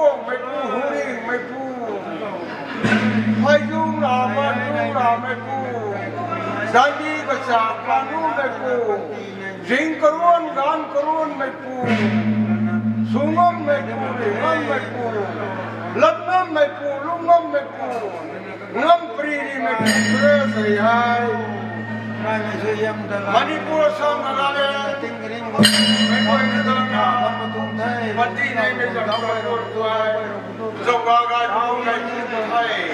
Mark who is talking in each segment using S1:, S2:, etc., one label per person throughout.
S1: buông mày pu huri mày pu hay dung là mày pu jadi besar kanu mày pu jing karuan gan karuan mày pu sungam mày pu ringam mày pu latnam mày pu lungam mày pu ngam priri mày pu say hai Manipur sang Nagaland mày quay đi đâu nào Pati này mày chẳng đâu rồi tuai dòng gà gà thâu này chưa thấy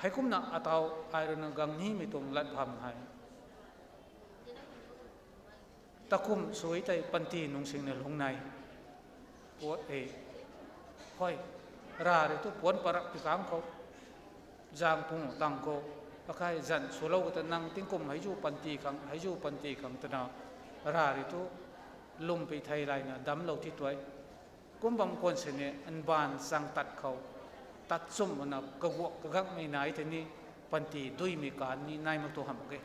S2: hay cũng na atau ai na gang ni mi tum lat pham hai takum suy tay panti nung sing na lung nai po e hoi ra re tu pon parak pi kang ko jang pung tang ko akai jan sulo ko nang tingkum hai ju panti kang tana ra re tu lum pi thai lai na dam lo ti toy kum bam kon se ne an ban sang tat khau tat sum na ka wo ka gak mai nai te ni panti doi mi kan ni nai mak to ham ke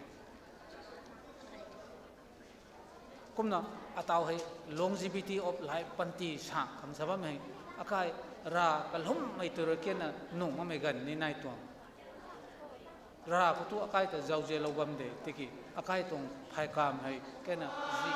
S2: kumna ataw hai longevity of life panti sa kham saba mai akai ra kalhum mai tur ke na nung ma mai gan ni nai to ra ku tu akai ta jauje logam de tiki akai tong phai kam hai ke na ji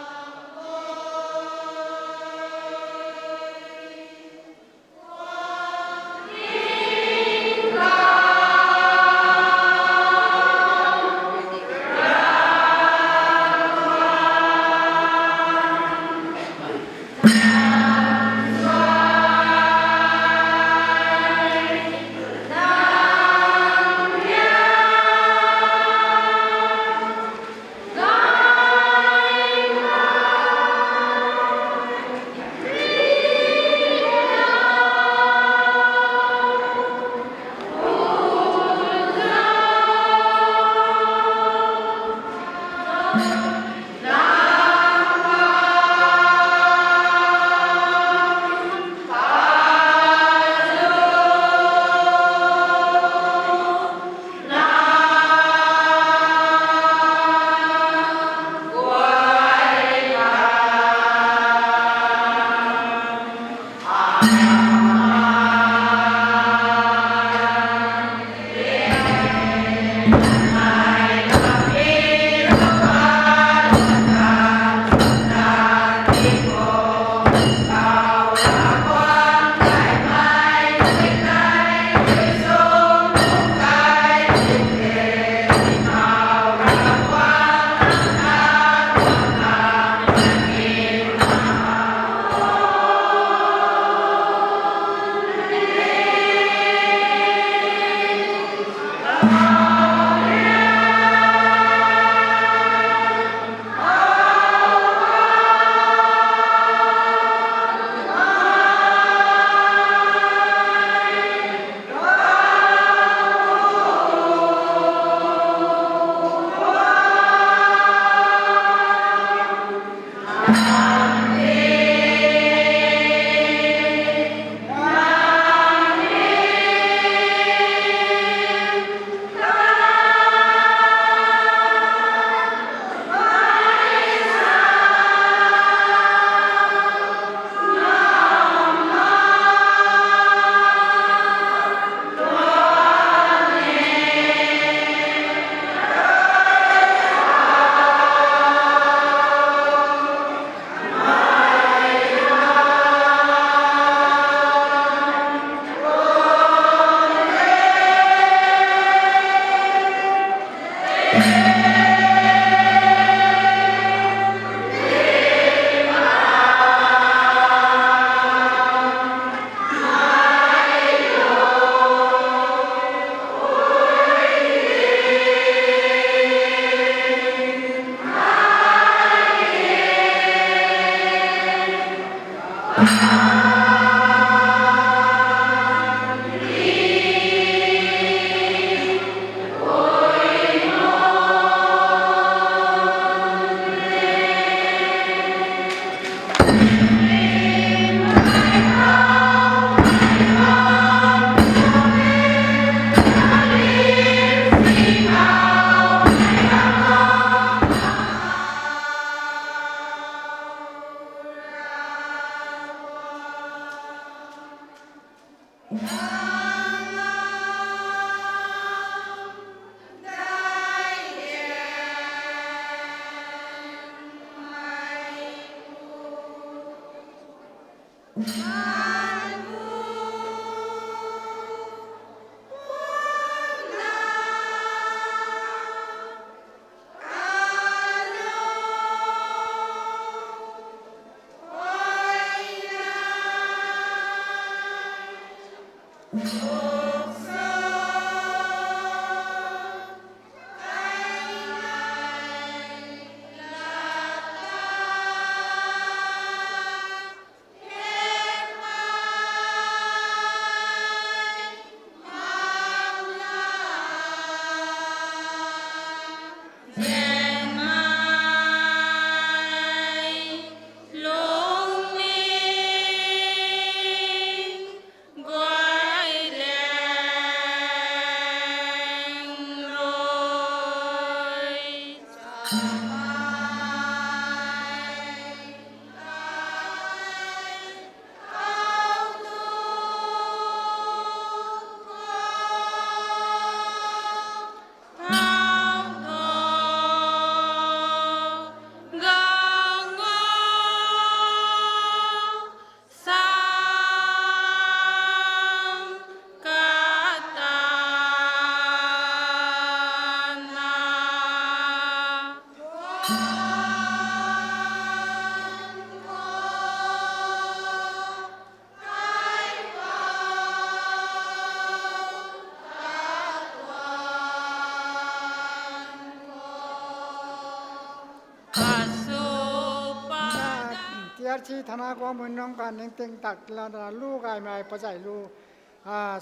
S3: T.R.C. thana ko munong ka ning ting tak la na lu gai mai pa jai lu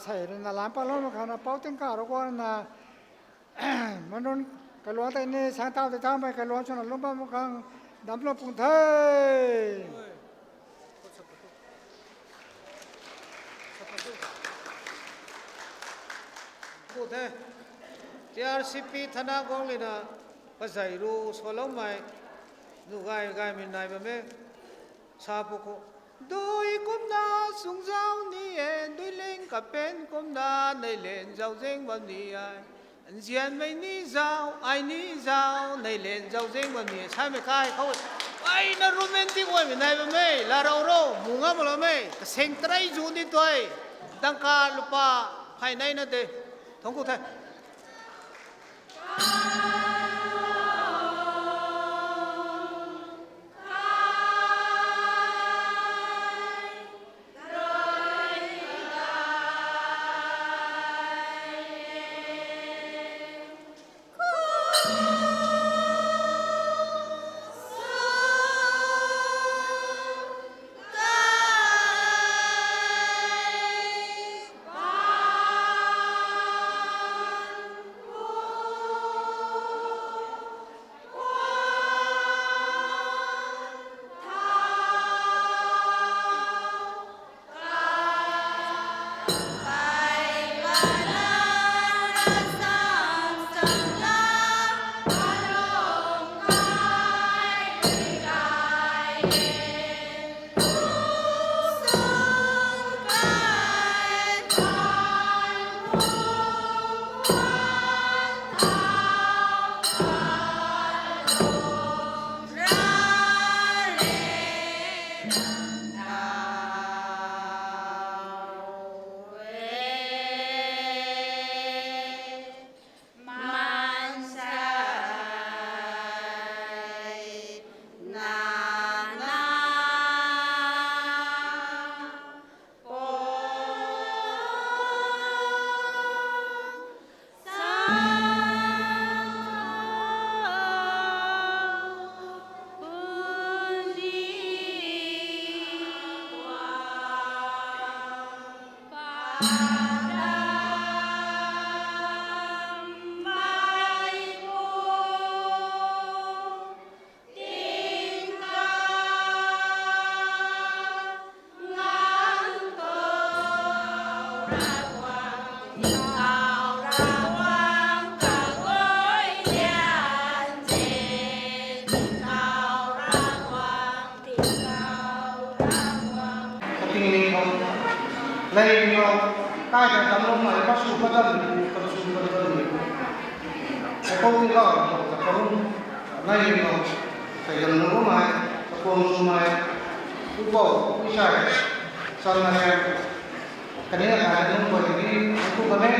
S3: sai na lam pa lo ma na pau Tingkao ro ko na manon ka lo ta ni sang tao ta mai ka lo chon lo ba mo kang dam lo pung thai
S2: cụ thể T.R.C.P thana gong le na pa zai ru so lo mai nu gai gai min nai ba me sa po ko đôi côm na sung giao ni en đôi lên cả bên côm na này lên giao deng bao ni ai anh diện mấy ni giao ai ni giao này lên giao deng bao ni sai mấy cái không ai na romantic quá mình này bên mày là rau rau munga mà mày sinh trai du đi thôi đăng ca lupa phải này nó để thông cụ thể
S1: này tai phải tắm lông này bắt sụp bắt dần cầm sụp cầm dần cái không Tingkao là không này phải dần nữa mà cuồng sụp mà cũng bỏ cũng xài xong là cái này là cái nó bởi vì không có mấy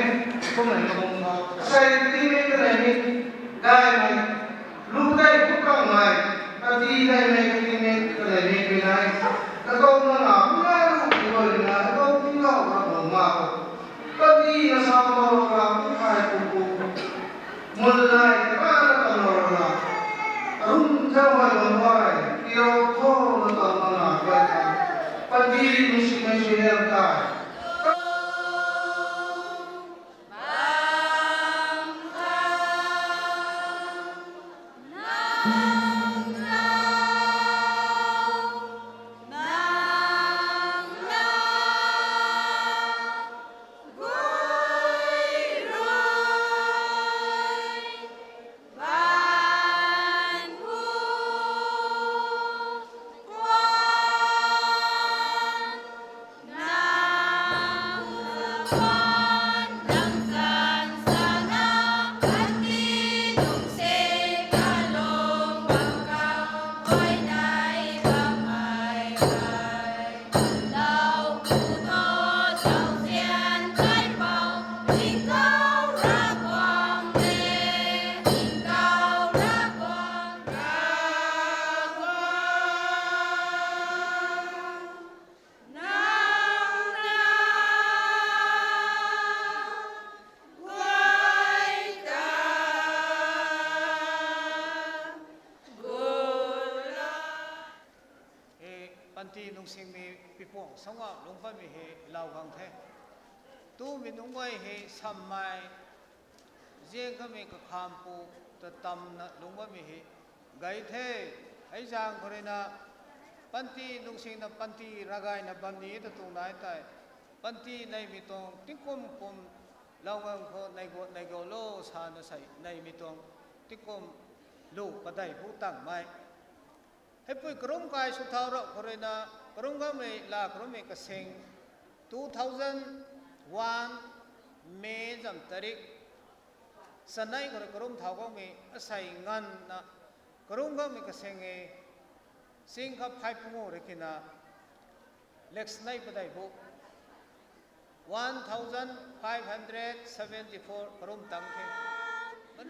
S1: không này không xây cái này gai này lúc đây cũng không này ta đi đây này cái này cái câu nó nào cũng rồi là cái câu Tingkao là mở màu cái đi là sao mà làm phải cùng một ngày ta là cầm rồi là đúng theo hai lần hoài yêu thô là tầm là vậy cái đi mình sẽ làm ta
S4: panti nung sing mi pipong sanga lungpa mi he Ragwang the tu mi nung wai he sammai je ka mi ka khampu ta tam na lungpa mi he gai the ai jang khore na panti nung sing na panti ragai na bamni ta tung nai tai panti nei mi tong tikom kom Ragwang kho nei go lo sa na sai nei mi tong tikom lu padai pu tang mai hãy pui krom kai su thao ro khore na krom ga me la krom me ka seng 2001 me jam tarik sanai khore krom thao ga me asai ngan na krom ga me ka seng e sing kha phai pungo rekina lex nai padai bu 1574 krom tang the